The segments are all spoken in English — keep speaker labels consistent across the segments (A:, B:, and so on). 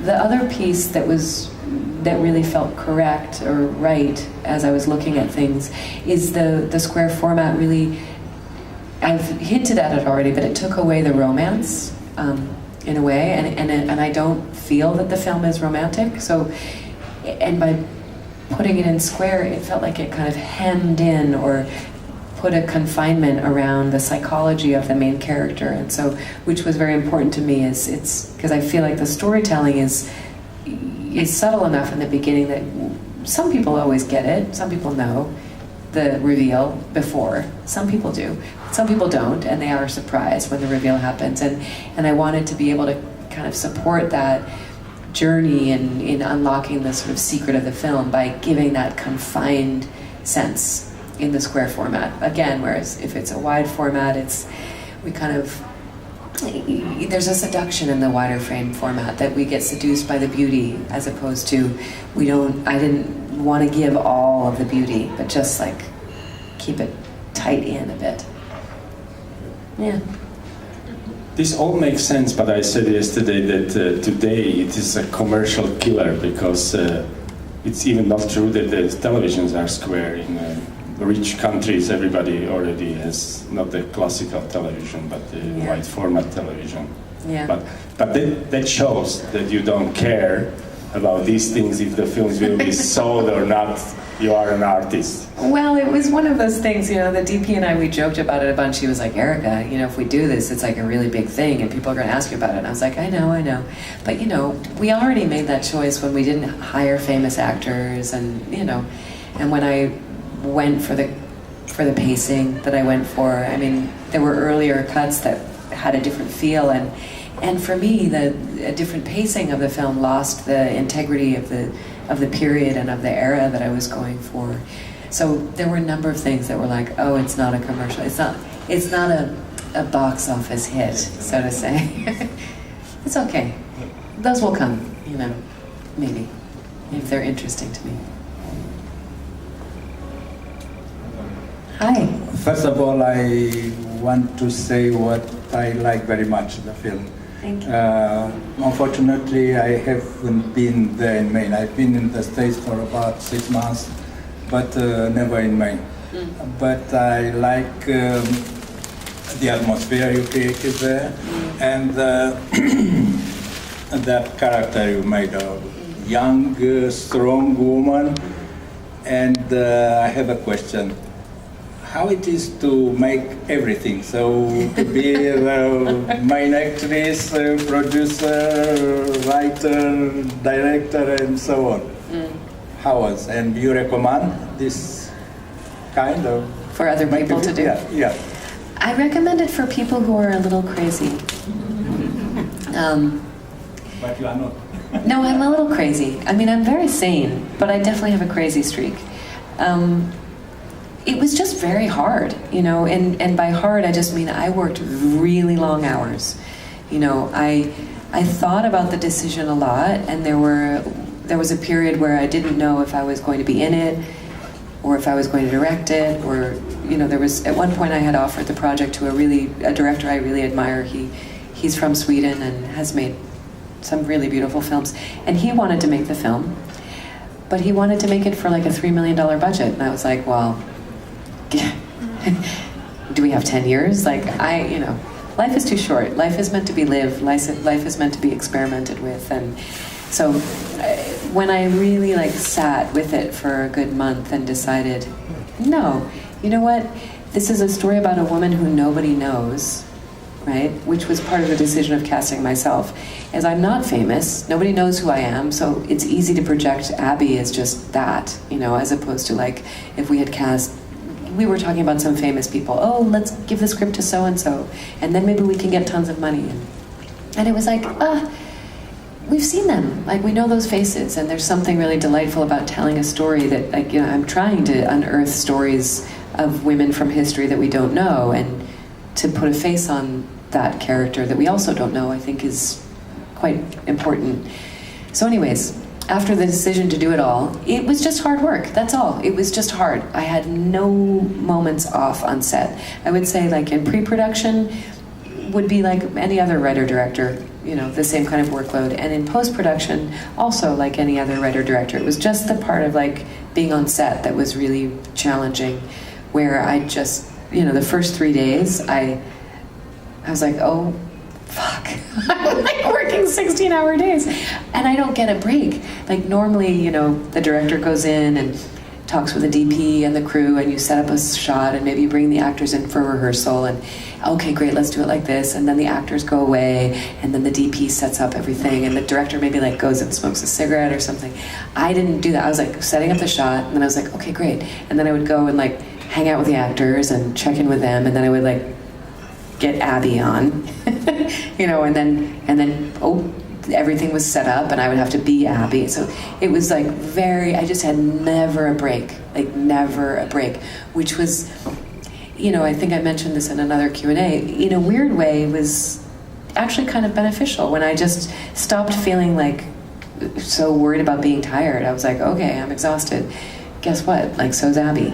A: the other piece that really felt correct or right as I was looking at things is the square format. Really, I've hinted at it already, but it took away the romance in a way, and I don't feel that the film is romantic. So, and by putting it in square, it felt like it kind of hemmed in or put a confinement around the psychology of the main character, and so, which was very important to me, is it's because I feel like the storytelling is subtle enough in the beginning that some people always get it, some people know the reveal before, some people do, some people don't, and they are surprised when the reveal happens, and I wanted to be able to kind of support that journey in unlocking the sort of secret of the film by giving that confined sense in the square format. Again, whereas if it's a wide format, there's a seduction in the wider frame format that we get seduced by the beauty, as opposed to I didn't want to give all of the beauty, but just like keep it tight in a bit. Yeah.
B: This all makes sense, but I said yesterday that today it is a commercial killer, because it's even not true that the televisions are square. In rich countries, everybody already has not the classical television, but the wide format television.
A: Yeah.
B: But that shows that you don't care about these things, if the films will be sold or not. You are an artist.
A: Well, it was one of those things, the DP and I, we joked about it a bunch. He was like, Erica, if we do this, it's like a really big thing and people are going to ask you about it. And I was like, I know. But, we already made that choice when we didn't hire famous actors, and, and when I went for the pacing that I went for, I mean, there were earlier cuts that had a different feel, and for me, a different pacing of the film lost the integrity of the period and of the era that I was going for. So there were a number of things that were like, oh, it's not a commercial, it's not a box office hit, so to say. It's okay. Those will come, maybe, if they're interesting to me. Hi.
C: First of all, I want to say what I like very much, the film.
A: Thank you.
C: Unfortunately, I haven't been there in Maine. I've been in the States for about 6 months, but never in Maine. But I like the atmosphere you created there, and that character you made, a young, strong woman. And I have a question. How it is to make everything, so to be the main actress, producer, writer, director, and so on. How was? And you recommend this kind of...
A: For other people to do?
C: Yeah.
A: I recommend it for people who are a little crazy.
C: But you are not.
A: No, I'm a little crazy. I mean, I'm very sane, but I definitely have a crazy streak. It was just very hard, and by hard I just mean I worked really long hours. I thought about the decision a lot, and there was a period where I didn't know if I was going to be in it, or if I was going to direct it, or there was, at one point I had offered the project to a director I really admire. He's from Sweden and has made some really beautiful films, and he wanted to make the film, but he wanted to make it for like a $3 million budget, and I was like, well, do we have 10 years? Like, life is too short. Life is meant to be lived. Life is meant to be experimented with. And so when I really sat with it for a good month and decided, no, you know what? This is a story about a woman who nobody knows, right? Which was part of the decision of casting myself. As I'm not famous, nobody knows who I am, so it's easy to project Abby as just that, as opposed to if we had cast, we were talking about some famous people. Oh, let's give the script to so-and-so, and then maybe we can get tons of money. And it was like, we've seen them. We know those faces, and there's something really delightful about telling a story that, I'm trying to unearth stories of women from history that we don't know, and to put a face on that character that we also don't know, I think is quite important. So anyways, after the decision to do it all, it was just hard work, that's all. It was just hard. I had no moments off on set. I would say in pre-production would be like any other writer-director. the same kind of workload. And in post-production, also like any other writer-director, it was just the part of like being on set that was really challenging, where I just, the first 3 days, I was like, oh, fuck. I'm like working 16-hour days, and I don't get a break. Like normally, the director goes in and talks with the DP and the crew, and you set up a shot, and maybe you bring the actors in for rehearsal, and okay, great, let's do it like this, and then the actors go away, and then the DP sets up everything, and the director maybe like goes and smokes a cigarette or something. I didn't do that. I was like setting up the shot, and then I was like, okay, great, and then I would go and like hang out with the actors and check in with them, and then I would like get Abby on, and then everything was set up, and I would have to be Abby. So it was like I just had never a break, which was, I think I mentioned this in another Q&A, in a weird way was actually kind of beneficial. When I just stopped feeling like so worried about being tired, I was like, okay, I'm exhausted. Guess what? Like, so's Abby.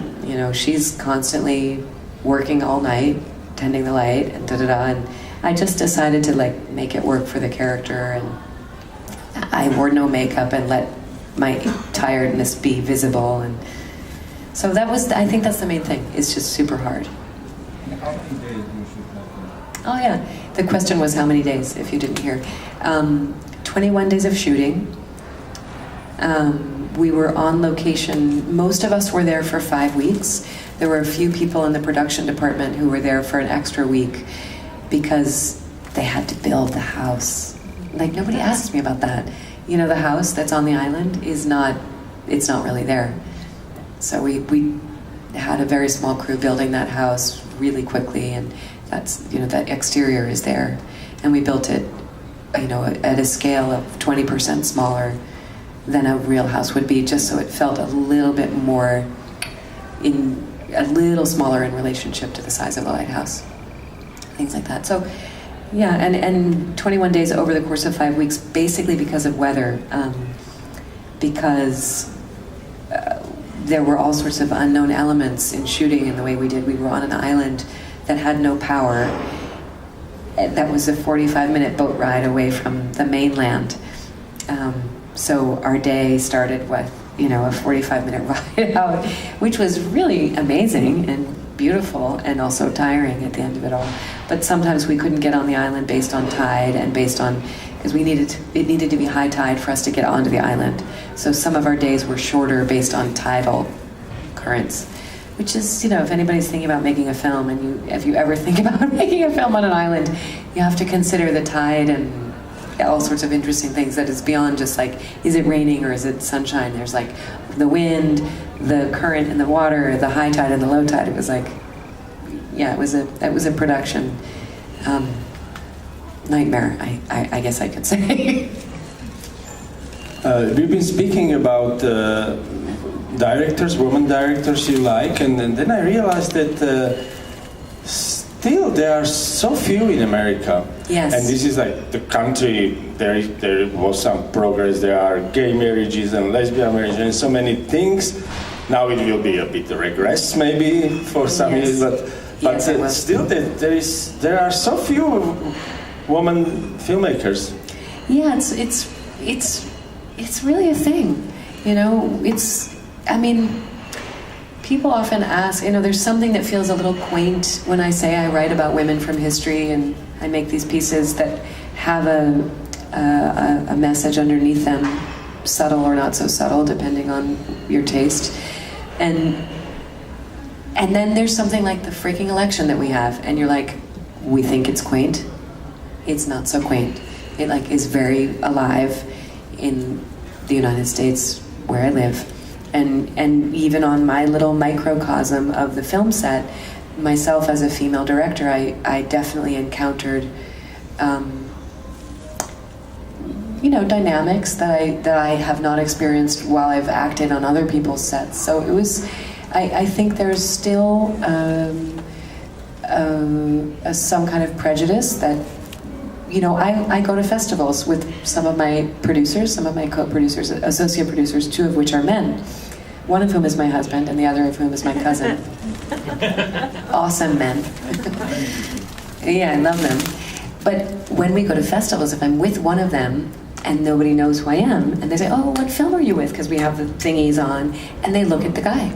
A: She's constantly working all night, tending the light, and and I just decided to like make it work for the character, and I wore no makeup and let my tiredness be visible, and so I think that's the main thing. It's just super hard.
C: How many days you shoot that?
A: Oh yeah, the question was how many days, if you didn't hear. 21 days of shooting. We were on location, most of us were there for 5 weeks. There were a few people in the production department who were there for an extra week because they had to build the house. Like, nobody asks me about that. The house that's on the island it's not really there. So we had a very small crew building that house really quickly, and that's, that exterior is there. And we built it, at a scale of 20% smaller than a real house would be, just so it felt a little bit more a little smaller in relationship to the size of the lighthouse. Things like that. So, yeah, and 21 days over the course of 5 weeks, basically because of weather, because there were all sorts of unknown elements in shooting in the way we did. We were on an island that had no power. That was a 45-minute boat ride away from the mainland. So our day started with, a 45-minute ride out, which was really amazing and beautiful and also tiring at the end of it all. But sometimes we couldn't get on the island based on tide and because it needed to be high tide for us to get onto the island. So some of our days were shorter based on tidal currents, which is, if anybody's thinking about making a film, and if you ever think about making a film on an island, you have to consider the tide and all sorts of interesting things that is beyond just like, is it raining or is it sunshine? There's like the wind, the current in the water, the high tide and the low tide. It was like, yeah, it was a production nightmare, I guess I could say.
B: We've been speaking about women directors you like, and then I realized that still there are so few in America.
A: Yes.
B: And this is like the country, there was some progress, there are gay marriages and lesbian marriages and so many things. Now it will be a bit regress maybe for some years, but yes, still there are so few women filmmakers.
A: Yeah, it's really a thing. People often ask, there's something that feels a little quaint when I say I write about women from history, and I make these pieces that have a message underneath them, subtle or not so subtle, depending on your taste. And then there's something like the freaking election that we have, and you're like, we think it's quaint. It's not so quaint. It like is very alive in the United States where I live. And even on my little microcosm of the film set, myself as a female director, I definitely encountered, dynamics that I have not experienced while I've acted on other people's sets. So it was, I think there's still some kind of prejudice that, I go to festivals with some of my producers, some of my co-producers, associate producers, 2 of which are men. One of whom is my husband, and the other of whom is my cousin. Awesome men. Yeah, I love them. But when we go to festivals, if I'm with one of them and nobody knows who I am, and they say, "Oh, what film are you with?" Because we have the thingies on, and they look at the guy.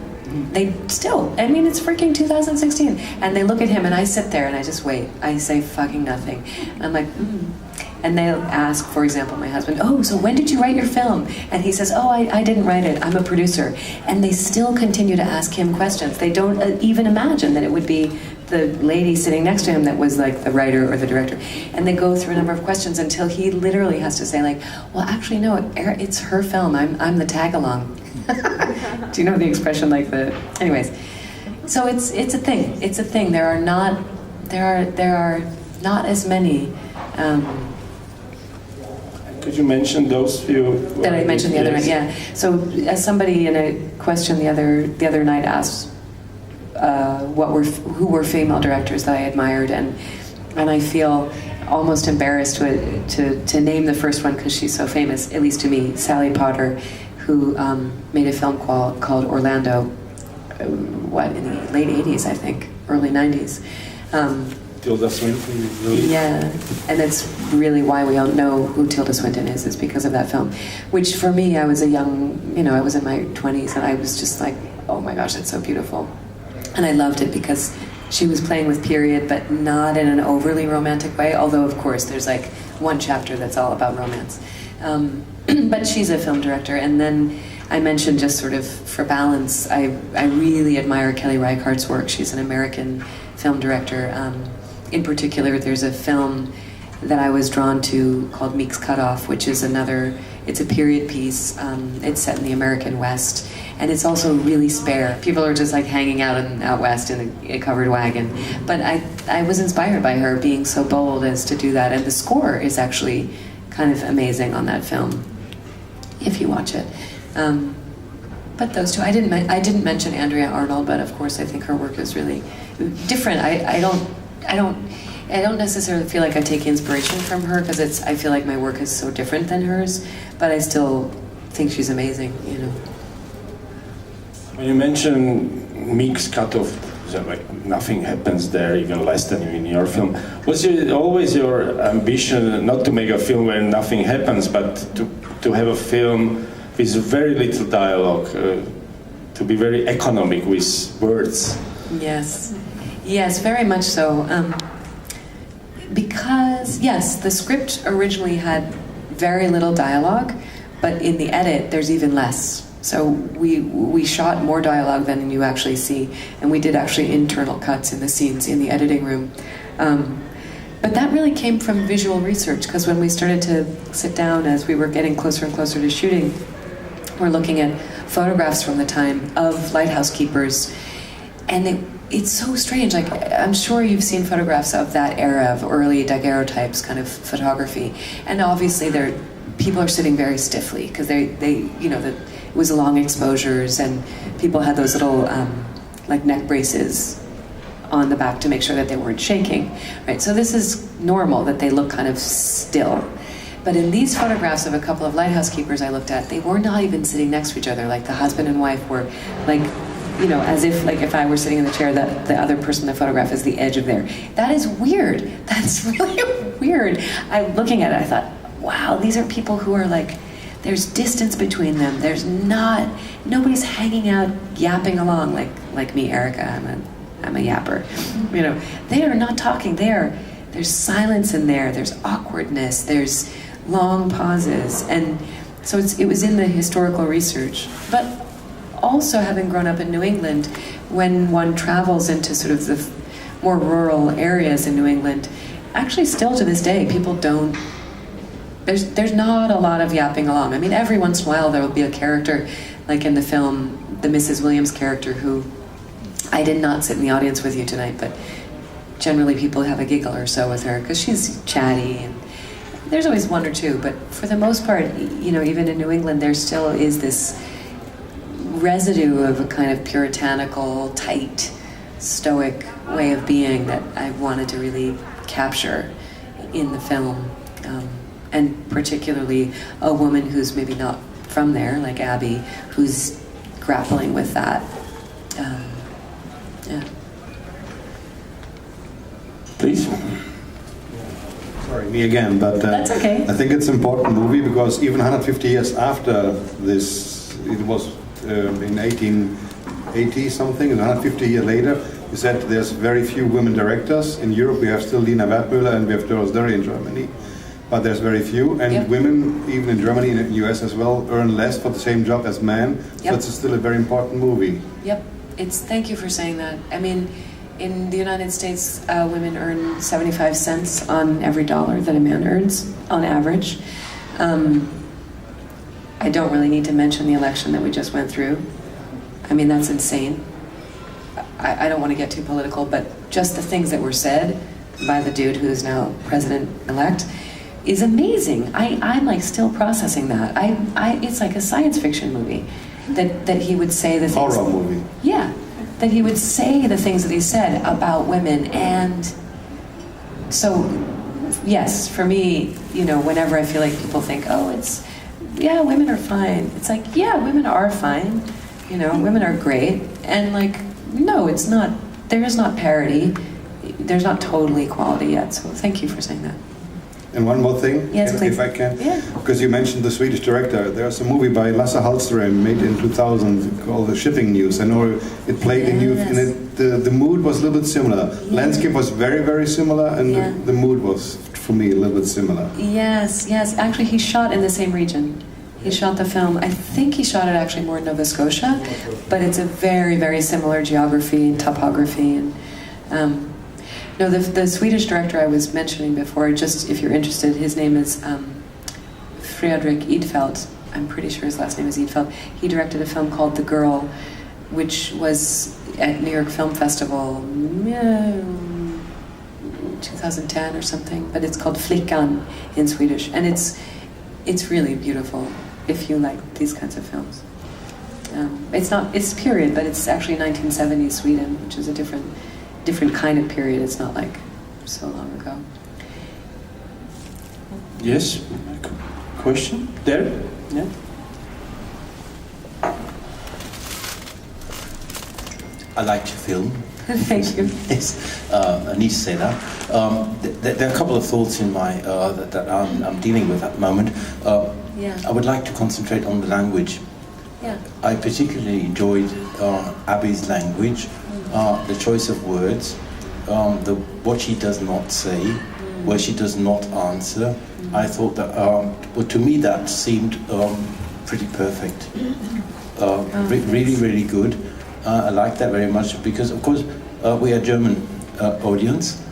A: They still, I mean, it's freaking 2016, and they look at him, and I sit there and I just wait. I say fucking nothing. And I'm like, And they'll ask, for example, my husband, "Oh, so when did you write your film?" And he says, "Oh, I didn't write it, I'm a producer." And they still continue to ask him questions. They don't even imagine that it would be the lady sitting next to him that was like the writer or the director. And they go through a number of questions until he literally has to say like, "Well, actually, no, it's her film, I'm the tag-along." Do you know the expression like the, anyways. So it's a thing, There are not as many,
B: could you mention those few?
A: That I mentioned the other night, yeah. So as somebody in a question the other night asked who were female directors that I admired, and I feel almost embarrassed to name the first one because she's so famous, at least to me, Sally Potter, who made a film called Orlando, in the late 80s, I think, early 90s.
B: Tilda Swinton, really?
A: Yeah, and that's really why we don't know who Tilda Swinton is because of that film. Which for me, I was I was in my 20s, and I was just like, oh my gosh, it's so beautiful. And I loved it because she was playing with period, but not in an overly romantic way, although of course there's like one chapter that's all about romance. But she's a film director. And then I mentioned, just sort of for balance, I really admire Kelly Reichardt's work. She's an American film director. In particular, there's a film that I was drawn to called Meek's Cutoff, which is it's a period piece. It's set in the American West, and it's also really spare. People are just like hanging out west in a covered wagon. But I was inspired by her being so bold as to do that, and the score is actually kind of amazing on that film, if you watch it. But those two, I didn't mention Andrea Arnold, but of course I think her work is really different. I don't necessarily feel like I take inspiration from her because I feel like my work is so different than hers, but I still think she's amazing,
B: When you mention Meek's Cutoff, like nothing happens there, even less than in your film. Was it always your ambition not to make a film where nothing happens, but to have a film with very little dialogue, to be very economic with words?
A: Yes, very much so. Because, yes, the script originally had very little dialogue, but in the edit, there's even less. So we shot more dialogue than you actually see, and we did actually internal cuts in the scenes in the editing room. But that really came from visual research, because when we started to sit down as we were getting closer and closer to shooting, we're looking at photographs from the time of lighthouse keepers, and it's so strange. Like, I'm sure you've seen photographs of that era of early daguerreotypes kind of photography, and obviously people are sitting very stiffly because it was long exposures, and people had those little like neck braces on the back to make sure that they weren't shaking, right? So this is normal that they look kind of still. But in these photographs of a couple of lighthouse keepers I looked at, they were not even sitting next to each other. Like the husband and wife were like, as if like if I were sitting in the chair, that the other person in the photograph is the edge of there. That is weird. That's really weird. I'm looking at it, I thought, wow, these are people who are like, there's distance between them. Nobody's hanging out, yapping along like me, Erica. I'm a yapper. They are not talking. There's silence in there. There's awkwardness. There's long pauses, and so it was in the historical research. But also, having grown up in New England, when one travels into sort of the more rural areas in New England, actually still to this day, people don't. There's not a lot of yapping along. I mean, every once in a while there will be a character, like in the film, the Mrs. Williams character, who I did not sit in the audience with you tonight, but generally people have a giggle or so with her because she's chatty, and there's always one or two, but for the most part, even in New England, there still is this residue of a kind of puritanical, tight, stoic way of being that I wanted to really capture in the film. And particularly a woman who's maybe not from there, like Abby, who's grappling with that.
B: Please.
D: Sorry, me again, but
A: That's okay.
D: I think it's an important movie because even 150 years after this, it was in 1880 something, and 150 years later, you said there's very few women directors. In Europe, we have still Lina Wertmüller and we have Doris Day in Germany, but there's very few. And
A: Yep.
D: women, even in Germany and in the US as well, earn less for the same job as men. So
A: Yep.
D: it's still a very important movie.
A: Yep. Thank you for saying that. I mean, in the United States, women earn 75 cents on every dollar that a man earns, on average. I don't really need to mention the election that we just went through. I mean, that's insane. I don't want to get too political, but just the things that were said by the dude who is now president-elect is amazing. I'm like still processing that. It's like a science fiction movie that he would say the things.
D: Horror movie.
A: Yeah, that he would say the things that he said about women. And so, yes, for me, whenever I feel like people think, oh, women are fine. It's like, yeah, women are fine. Women are great. And like, no, it's not. There is not parity. There's not total equality yet. So thank you for saying that.
D: And one more thing,
A: Yes, please.
D: if I can.
A: Yeah.
D: Because you mentioned the Swedish director. There's a movie by Lasse Hallström made in 2000 called The Shipping News. I know it played in youth, and the mood was a little bit similar. Landscape was very, very similar, and
A: Yeah.
D: the mood was, for me, a little bit similar.
A: Yes. Actually, he shot in the same region. He shot the film. I think he shot it actually more in Nova Scotia, but it's a very, very similar geography and topography. And no, the Swedish director I was mentioning before, just if you're interested, his name is Fredrik Idfeldt. I'm pretty sure his last name is Idfeldt. He directed a film called The Girl, which was at New York Film Festival 2010 or something, but it's called Flickan in Swedish, and it's really beautiful if you like these kinds of films. It's period, but it's actually 1970s Sweden, which is a different kind of period. It's not like so long ago.
B: Yes? Question? There? Yeah?
E: I liked your film.
A: Thank you.
E: Yes, I need to say that. There are a couple of thoughts in my that I'm dealing with at the moment.
A: Yeah.
E: I would like to concentrate on the language.
A: Yeah.
E: I particularly enjoyed Abby's language, the choice of words, what she does not say, where she does not answer. I thought that, well, to me that seemed pretty perfect. Really, really good. I like that very much because, of course, we are German audience.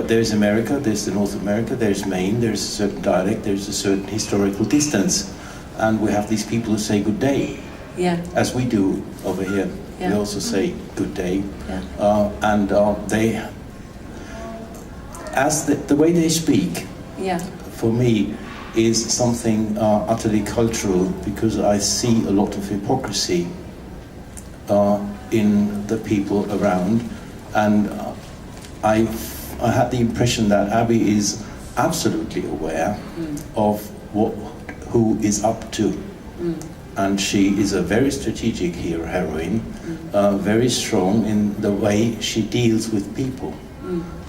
E: There's America, there's the North America, there's Maine, there's a certain dialect, there's a certain historical distance. And we have these people who say good day, as we do over here.
A: Yeah.
E: We also say good day.
A: Yeah.
E: And they, as the way they speak, for me, is something utterly cultural, because I see a lot of hypocrisy in the people around, and I had the impression that Abby is absolutely aware of who is up to, and she is a very strategic heroine, very strong in the way she deals with people.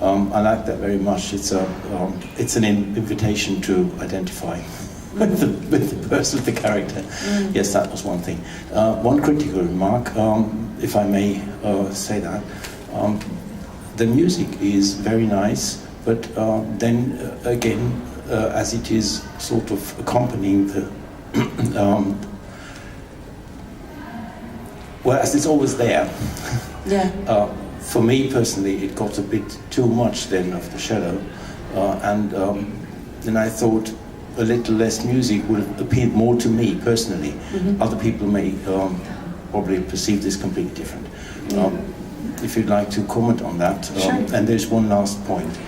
E: I like that very much. It's an invitation to identify with the person, with the character. Yes, that was one thing. One critical remark, if I may say that. The music is very nice, but then again, as it is sort of accompanying the, well, as it's always there. For me personally, it got a bit too much then of the shadow, and then I thought a little less music would have appealed more to me personally. Other people may probably perceive this completely different. If you'd like to comment on that.
A: Sure.
E: And there's one last point.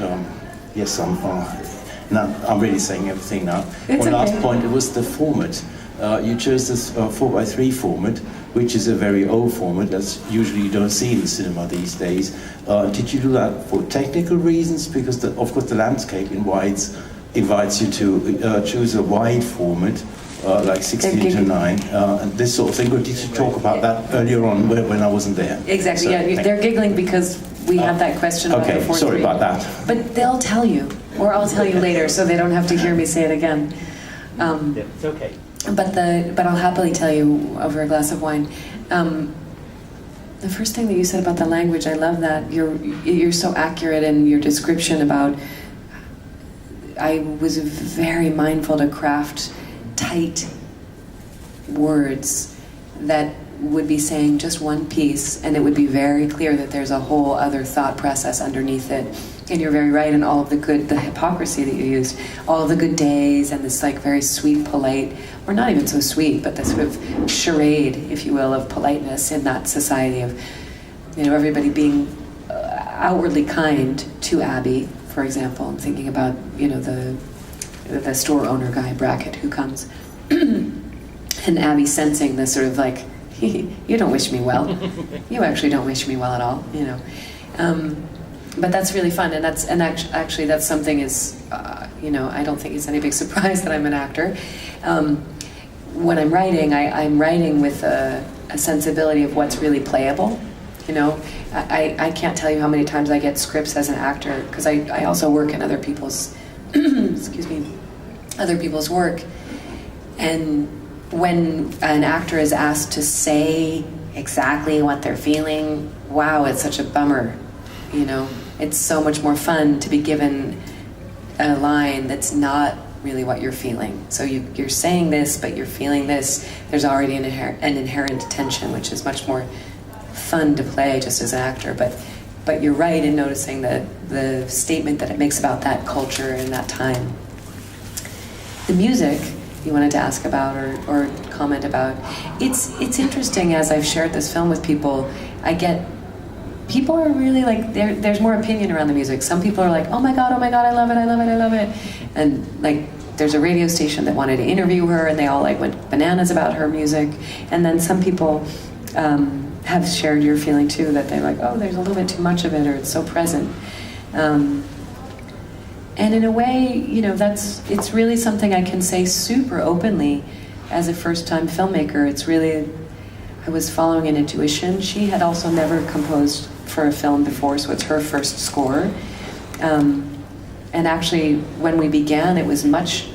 E: Yes, now I'm really saying everything now.
A: It's
E: one last
A: okay.
E: point, it was the format. You chose this 4x3 format, which is a very old format that usually you don't see in the cinema these days. Did you do that for technical reasons? Because of course the landscape invites you to choose a wide format, like 16:9, and this sort of thing. Or did you talk about that earlier on when I wasn't there?
A: Exactly,
E: So,
A: they're giggling because we had that question about the
E: okay,
A: 4:3.
E: sorry about that.
A: But they'll tell you. Or I'll tell you later, so they don't have to hear me say it again.
F: Yeah, it's okay.
A: But I'll happily tell you over a glass of wine. The first thing that you said about the language, I love that. You're so accurate in your description about. I was very mindful to craft tight words that would be saying just one piece, and it would be very clear that there's a whole other thought process underneath it. And you're very right in all of the hypocrisy that you used, all of the good days, and this like very sweet, polite, or not even so sweet, but the sort of charade, if you will, of politeness in that society of, everybody being outwardly kind to Abby, for example. I'm thinking about, the store owner guy, Brackett, who comes, and Abby sensing this sort of like, you don't wish me well. You actually don't wish me well at all, But that's really fun, and actually that's something I don't think it's any big surprise that I'm an actor. When I'm writing, I'm writing with a sensibility of what's really playable. I can't tell you how many times I get scripts as an actor, because I also work in other people's, other people's work. And when an actor is asked to say exactly what they're feeling, wow, it's such a bummer. It's so much more fun to be given a line that's not really what you're feeling. So you're saying this, but you're feeling this. There's already an inherent tension, which is much more fun to play just as an actor. But you're right in noticing the statement that it makes about that culture and that time. The music you wanted to ask about or comment about. It's interesting, as I've shared this film with people, people are really like, there's more opinion around the music. Some people are like, oh my God, I love it. And like, there's a radio station that wanted to interview her, and they all like went bananas about her music. And then some people have shared your feeling too, that they're like, oh, there's a little bit too much of it, or it's so present. And in a way, it's really something I can say super openly as a first-time filmmaker. It's really, I was following an intuition. She had also never composed for a film before, so it's her first score. And actually, when we began, there was much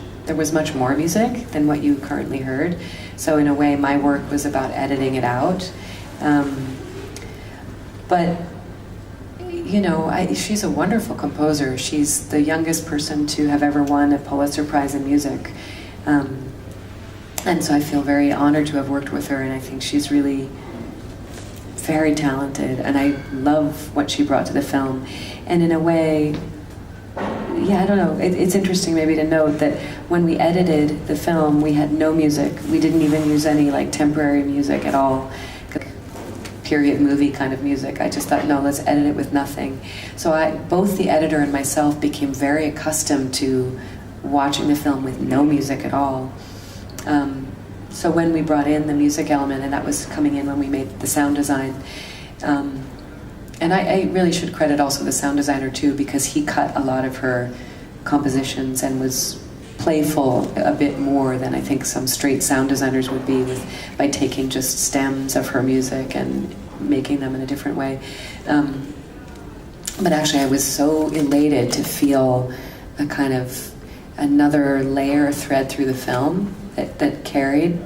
A: more music than what you currently heard. So in a way, my work was about editing it out. But she's a wonderful composer. She's the youngest person to have ever won a Pulitzer Prize in music. And so I feel very honored to have worked with her, and I think she's really very talented, and I love what she brought to the film. And in a way, I don't know, it's interesting maybe to note that when we edited the film, we had no music. We didn't even use any like temporary music at all. Period movie kind of music. I just thought, no, let's edit it with nothing. So both the editor and myself became very accustomed to watching the film with no music at all. So when we brought in the music element, and that was coming in when we made the sound design, and I really should credit also the sound designer too, because he cut a lot of her compositions and was playful a bit more than I think some straight sound designers would be by taking just stems of her music and making them in a different way. But actually I was so elated to feel a kind of another layer thread through the film that carried,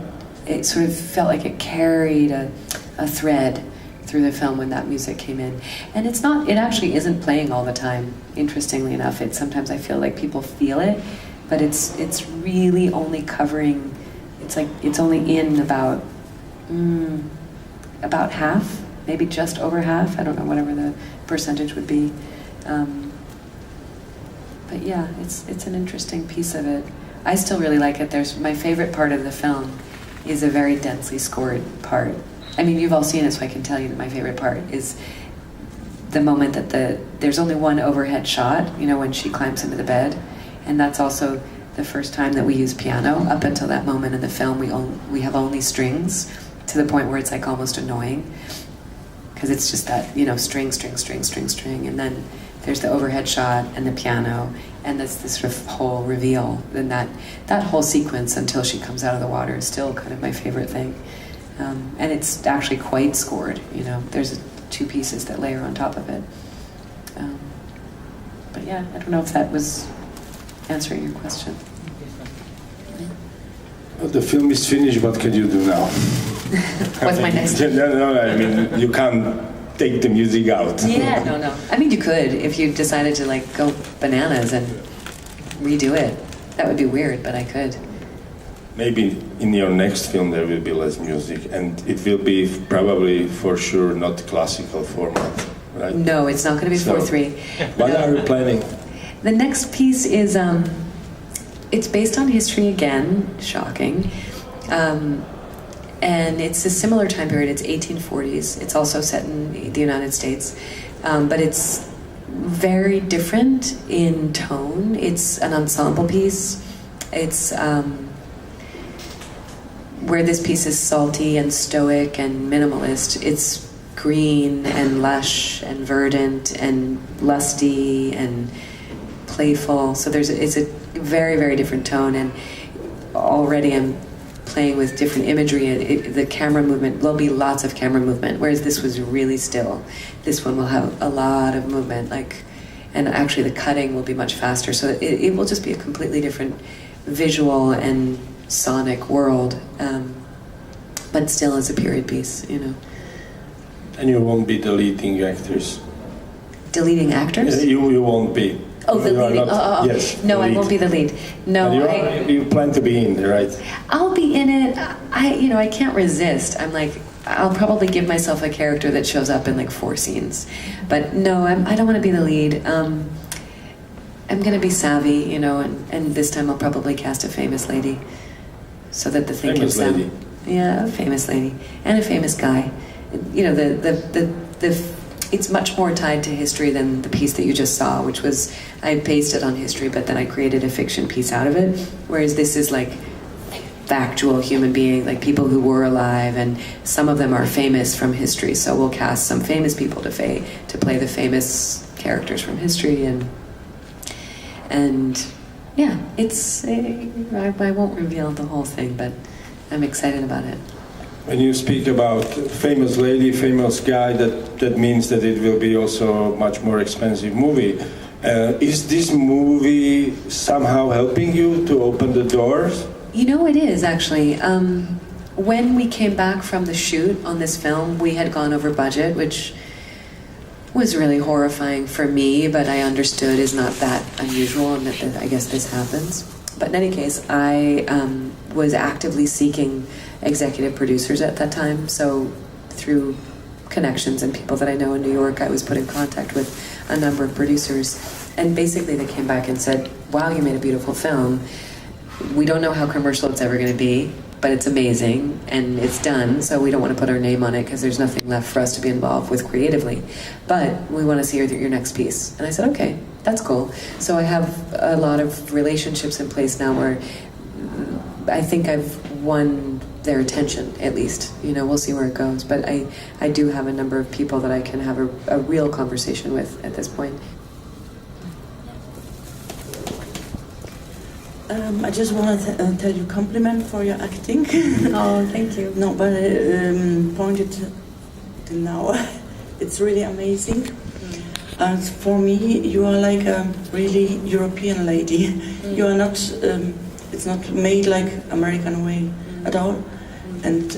A: it sort of felt like it carried a thread through the film when that music came in. And it actually isn't playing all the time, interestingly enough. Sometimes I feel like people feel it, but it's really only covering, it's only in about half, maybe just over half, I don't know, whatever the percentage would be. But yeah, it's an interesting piece of it. I still really like it. My favorite part of the film is a very densely scored part. I mean, you've all seen it, so I can tell you that my favorite part is the moment that there's only one overhead shot, when she climbs into the bed. And that's also the first time that we use piano. Up until that moment in the film, we have only strings, to the point where it's like almost annoying, because it's just that, string, and then there's the overhead shot and the piano, and this sort of whole reveal. And that whole sequence until she comes out of the water is still kind of my favorite thing. And it's actually quite scored, there's two pieces that layer on top of it. But yeah, I don't know if that was answering your question.
B: Well, the film is finished. What can you do now?
A: What's my next?
B: No, I mean, you can't take the music out.
A: Yeah, no. I mean, you could if you decided to like go bananas and redo it. That would be weird, but I could.
B: Maybe in your next film there will be less music, and it will be probably for sure not classical format, right?
A: No, it's not going to be 4/3.
B: What are you planning?
A: The next piece is, it's based on history again, shocking. And it's a similar time period, it's 1840s. It's also set in the United States. But it's very different in tone. It's an ensemble piece. It's where this piece is salty and stoic and minimalist. It's green and lush and verdant and lusty and playful. So it's a very, very different tone, and already I'm playing with different imagery. The camera movement, there'll be lots of camera movement, whereas this was really still. This one will have a lot of movement, and actually the cutting will be much faster. So it will just be a completely different visual and sonic world, but still as a period piece, you know.
B: And you won't be the leading actors.
A: Deleting actors?
B: You won't be.
A: Oh, the leading.
B: Yes.
A: No, I won't be the lead. No,
B: you plan to be in, right?
A: I'll be in it. I can't resist. I'm like, I'll probably give myself a character that shows up in like 4 scenes, but no, I don't want to be the lead. I'm going to be savvy, you know, and this time I'll probably cast a famous lady, so that the thing
B: famous
A: can sound.
B: lady.
A: Yeah, a famous lady and a famous guy. You know, it's much more tied to history than the piece that you just saw, which was, I based it on history, but then I created a fiction piece out of it, whereas this is like factual human being, like people who were alive, and some of them are famous from history, so we'll cast some famous people to play the famous characters from history, and yeah, I won't reveal the whole thing, but I'm excited about it.
B: When you speak about famous lady, famous guy, that means that it will be also a much more expensive movie. Is this movie somehow helping you to open the doors?
A: You know, it is actually. When we came back from the shoot on this film, we had gone over budget, which was really horrifying for me, but I understood is not that unusual, and that I guess this happens. But in any case, I was actively seeking executive producers at that time, so through connections and people that I know in New York, I was put in contact with a number of producers, and basically they came back and said, wow, you made a beautiful film. We don't know how commercial it's ever going to be, but it's amazing and it's done, so we don't want to put our name on it because there's nothing left for us to be involved with creatively, but we want to see your next piece. And I said, okay, that's cool. So I have a lot of relationships in place now where I think I've won their attention, at least. You know, we'll see where it goes. But I do have a number of people that I can have a real conversation with at this point.
G: I just want to tell you compliment for your acting.
A: Oh, thank you.
G: No, but pointed till now, it's really amazing. And for me, you are like a really European lady. You are not, it's not made like American way at all. And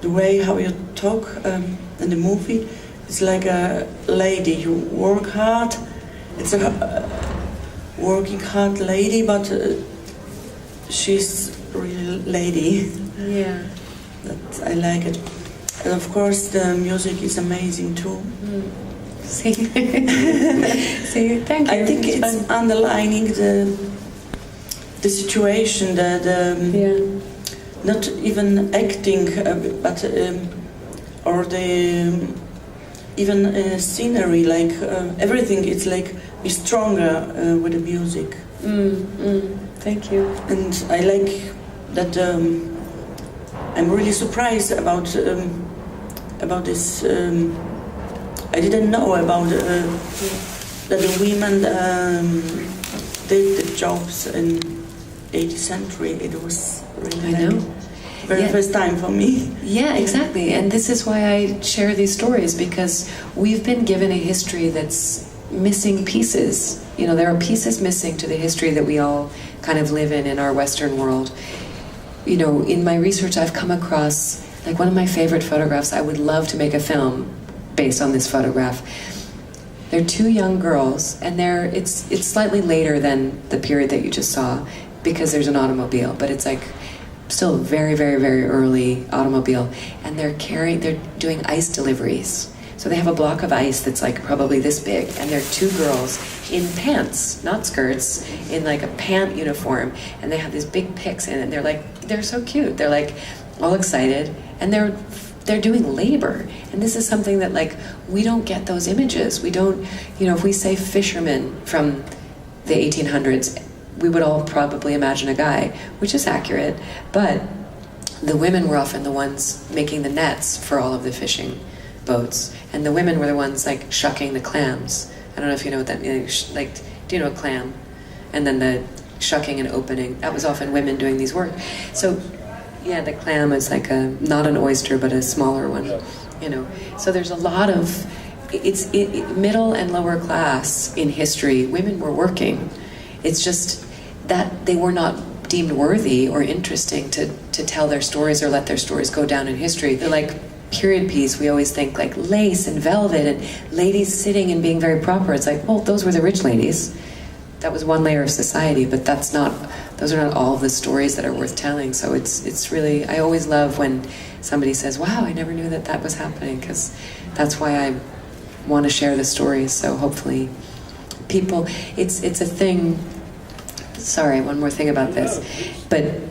G: the way how you talk in the movie is like a lady. You work hard. It's a working hard lady, but she's really lady.
A: Yeah.
G: That I like it. And of course, the music is amazing too.
A: See, thank you.
G: I think it's underlining the situation, not even acting, but or the even scenery, like everything. It's like be stronger with the music.
A: Thank you.
G: And I like that. I'm really surprised about this. I didn't know about that the women did the jobs in 18th century. It was really very first time for me.
A: Yeah, exactly. And this is why I share these stories, because we've been given a history that's missing pieces. You know, there are pieces missing to the history that we all kind of live in our Western world. You know, in my research, I've come across, like, one of my favorite photographs. I would love to make a film based on this photograph. They're two young girls, and it's slightly later than the period that you just saw, because there's an automobile, but it's like still very, very, very early automobile, and they're doing ice deliveries. So they have a block of ice that's like probably this big, and they're two girls in pants, not skirts, in like a pant uniform, and they have these big picks in it, and they're so cute. They're like all excited, and they're doing labor. And this is something that, like, we don't get those images. We don't, you know, if we say fishermen from the 1800s, we would all probably imagine a guy, which is accurate, but the women were often the ones making the nets for all of the fishing boats, and the women were the ones like shucking the clams. I don't know if you know what that means. Like, do you know a clam? And then the shucking and opening, that was often women doing these work. So yeah, the clam is like not an oyster, but a smaller one, you know. So there's a lot of, middle and lower class in history, women were working. It's just that they were not deemed worthy or interesting to tell their stories or let their stories go down in history. They're like period piece. We always think like lace and velvet and ladies sitting and being very proper. It's like, well, those were the rich ladies. That was one layer of society, but those are not all of the stories that are worth telling. So it's really, I always love when somebody says, wow, I never knew that was happening, because that's why I want to share the stories. So hopefully people, it's a thing. Sorry, one more thing about this. But,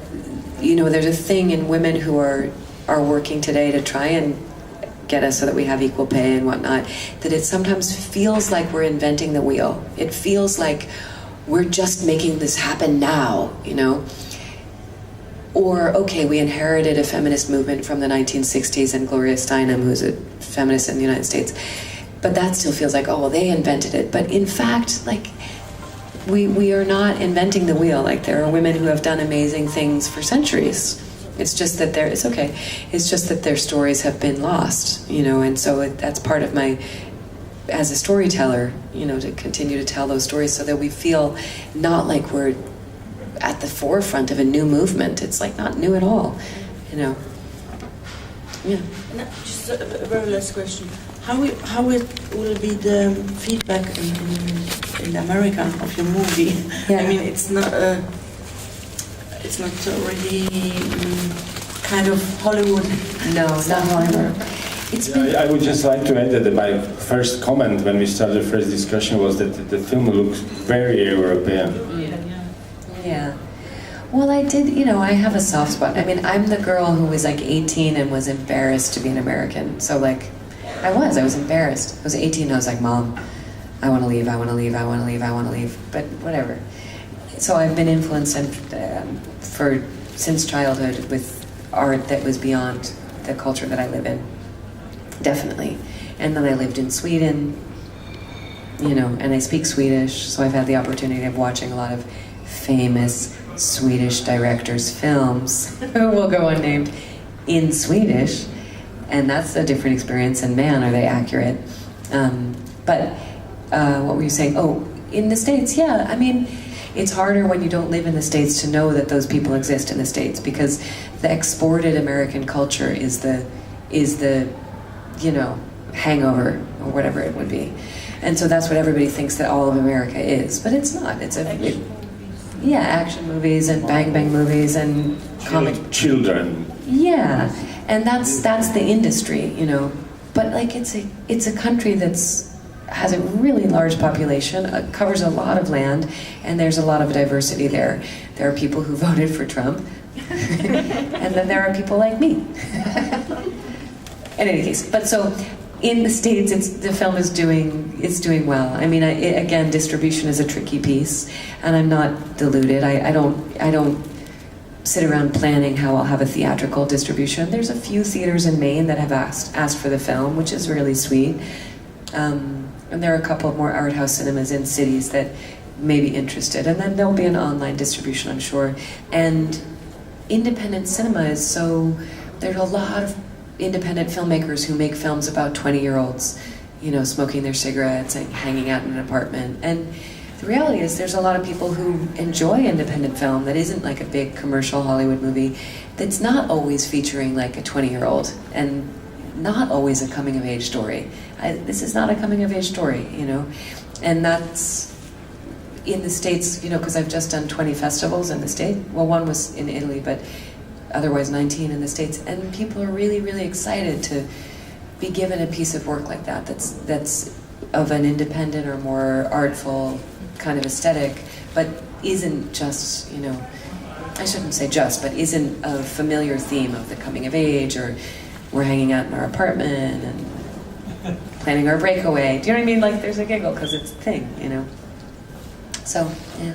A: you know, there's a thing in women who are working today to try and get us so that we have equal pay and whatnot, that it sometimes feels like we're inventing the wheel. It feels like we're just making this happen now, you know? Or, okay, we inherited a feminist movement from the 1960s and Gloria Steinem, who's a feminist in the United States, but that still feels like, oh, well, they invented it. But in fact, like, we are not inventing the wheel. Like, there are women who have done amazing things for centuries. It's just that it's just that their stories have been lost, you know, and so that's part of my, as a storyteller, you know, to continue to tell those stories so that we feel not like we're at the forefront of a new movement. It's like not new at all, you know. Yeah.
G: And just a very last question. How it will be the feedback in America of your movie?
A: Yeah.
G: I mean, it's not already kind of Hollywood.
A: No, not Hollywood.
B: I would just like to add that my first comment when we started the first discussion was that the film looks very European.
A: Yeah. Well, I did, you know, I have a soft spot. I mean, I'm the girl who was like 18 and was embarrassed to be an American. So, like, I was embarrassed. I was 18 and I was like, Mom, I want to leave, I want to leave, I want to leave, I want to leave. But whatever. So I've been influenced since childhood with art that was beyond the culture that I live in. Definitely. And then I lived in Sweden, you know, and I speak Swedish, so I've had the opportunity of watching a lot of famous Swedish directors' films who will go unnamed in Swedish, and that's a different experience, and man, are they accurate. But what were you saying? Oh, in the States, yeah, I mean, it's harder when you don't live in the States to know that those people exist in the States, because the exported American culture is the you know, hangover or whatever it would be. And so that's what everybody thinks that all of America is, but it's not. It's action movies and bang bang movies and comic
B: children.
A: Yeah, and that's the industry, you know. But like it's a country has a really large population, covers a lot of land, and there's a lot of diversity there. There are people who voted for Trump, and then there are people like me. In any case, but so in the States, the film is doing well. I mean, again, distribution is a tricky piece, and I'm not deluded. I don't sit around planning how I'll have a theatrical distribution. There's a few theaters in Maine that have asked for the film, which is really sweet. And there are a couple of more art house cinemas in cities that may be interested, and then there'll be an online distribution, I'm sure. And independent cinema is so, there's a lot of independent filmmakers who make films about 20-year-olds, you know, smoking their cigarettes and hanging out in an apartment. And the reality is there's a lot of people who enjoy independent film that isn't like a big commercial Hollywood movie, that's not always featuring like a 20-year-old and not always a coming-of-age story. This is not a coming-of-age story, you know? And that's in the States, you know, because I've just done 20 festivals in the States. Well, one was in Italy, but otherwise 19 in the States. And people are really, really excited to be given a piece of work like that that's of an independent or more artful kind of aesthetic, but isn't just, you know, I shouldn't say just, but isn't a familiar theme of the coming of age, or we're hanging out in our apartment and planning our breakaway. Do you know what I mean? Like, there's a giggle because it's a thing, you know? So, yeah.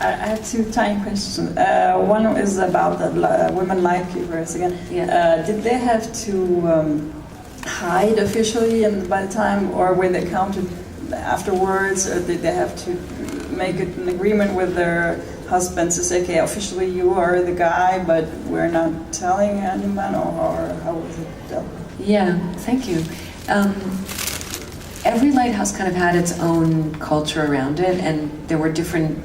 H: I have two tiny questions. One is about the women light keepers again.
A: Yeah.
H: Did they have to hide officially by the time, or were they counted afterwards, or did they have to make an agreement with their husbands to say, okay, officially you are the guy, but we're not telling anyone, or how was it dealt with?
A: Yeah, thank you. Every lighthouse kind of had its own culture around it, and there were different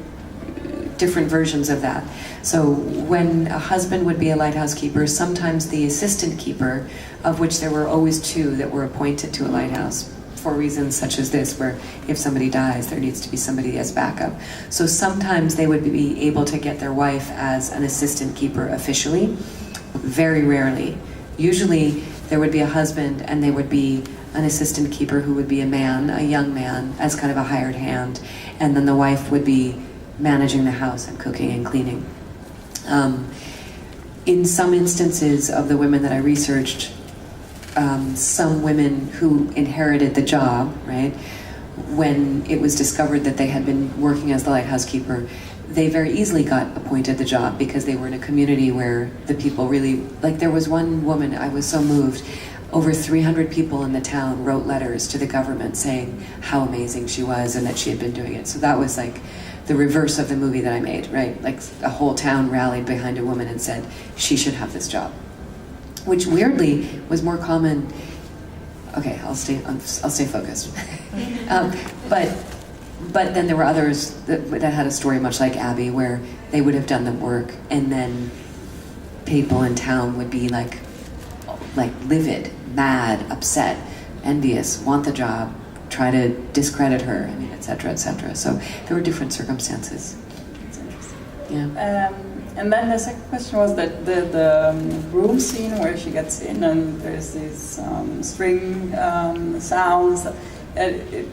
A: versions of that. So when a husband would be a lighthouse keeper, sometimes the assistant keeper, of which there were always two that were appointed to a lighthouse for reasons such as this, where if somebody dies, there needs to be somebody as backup. So sometimes they would be able to get their wife as an assistant keeper officially, very rarely. Usually there would be a husband and there would be an assistant keeper who would be a man, a young man, as kind of a hired hand, and then the wife would be managing the house and cooking and cleaning. In some instances of the women that I researched, some women who inherited the job, right, when it was discovered that they had been working as the lighthouse keeper, they very easily got appointed the job because they were in a community where the people really, like there was one woman, I was so moved, over 300 people in the town wrote letters to the government saying how amazing she was and that she had been doing it. So that was like the reverse of the movie that I made, right? Like a whole town rallied behind a woman and said, she should have this job. Which weirdly was more common. Okay, I'll stay focused. But then there were others that had a story much like Abby, where they would have done the work, and then people in town would be like livid, mad, upset, envious, want the job, try to discredit her, I mean, et cetera, et cetera. So there were different circumstances.
H: That's interesting.
A: Yeah.
H: And then the second question was that the room scene where she gets in and there's these string sounds, it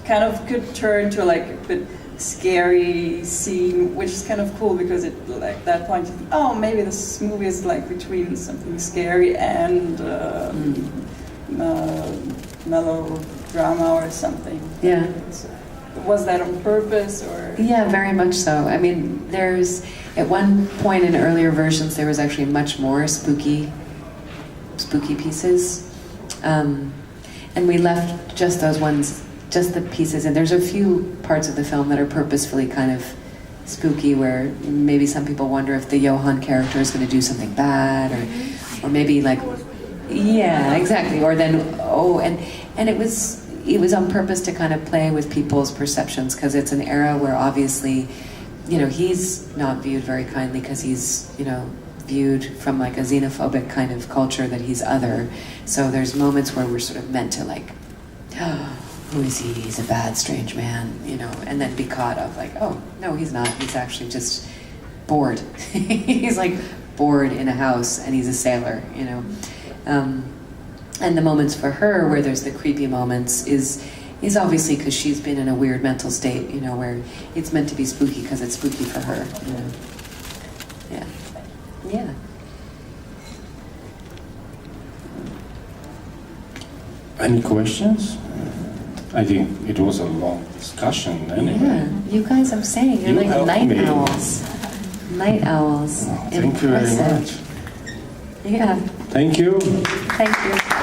H: kind of could turn to like a bit scary scene, which is kind of cool because it, like that point, you think, oh, maybe this movie is like between something scary and melodrama or something.
A: Yeah.
H: So, was that on purpose, or?
A: Yeah, very much so. I mean, there's, at one point in earlier versions, there was actually much more spooky pieces. And we left just those ones, just the pieces, and there's a few parts of the film that are purposefully kind of spooky, where maybe some people wonder if the Johan character is going to do something bad, or maybe like, yeah, exactly, or then, and it was on purpose to kind of play with people's perceptions, because it's an era where obviously, you know, he's not viewed very kindly because he's, you know, viewed from like a xenophobic kind of culture that he's other. So there's moments where we're sort of meant to like, oh, who is he? He's a bad, strange man, you know, and then be caught of like, oh, no, he's not. He's actually just bored. He's like bored in a house and he's a sailor, you know. And the moments for her where there's the creepy moments is obviously because she's been in a weird mental state, you know, where it's meant to be spooky because it's spooky for her, you know. Yeah. Yeah.
B: Any questions? I think it was a long discussion anyway.
A: Yeah, you guys, I'm saying, you're
B: You
A: like
B: helped
A: night
B: me.
A: owls. Night owls.
B: Thank you very much.
A: Yeah.
B: Thank you.
A: Thank you.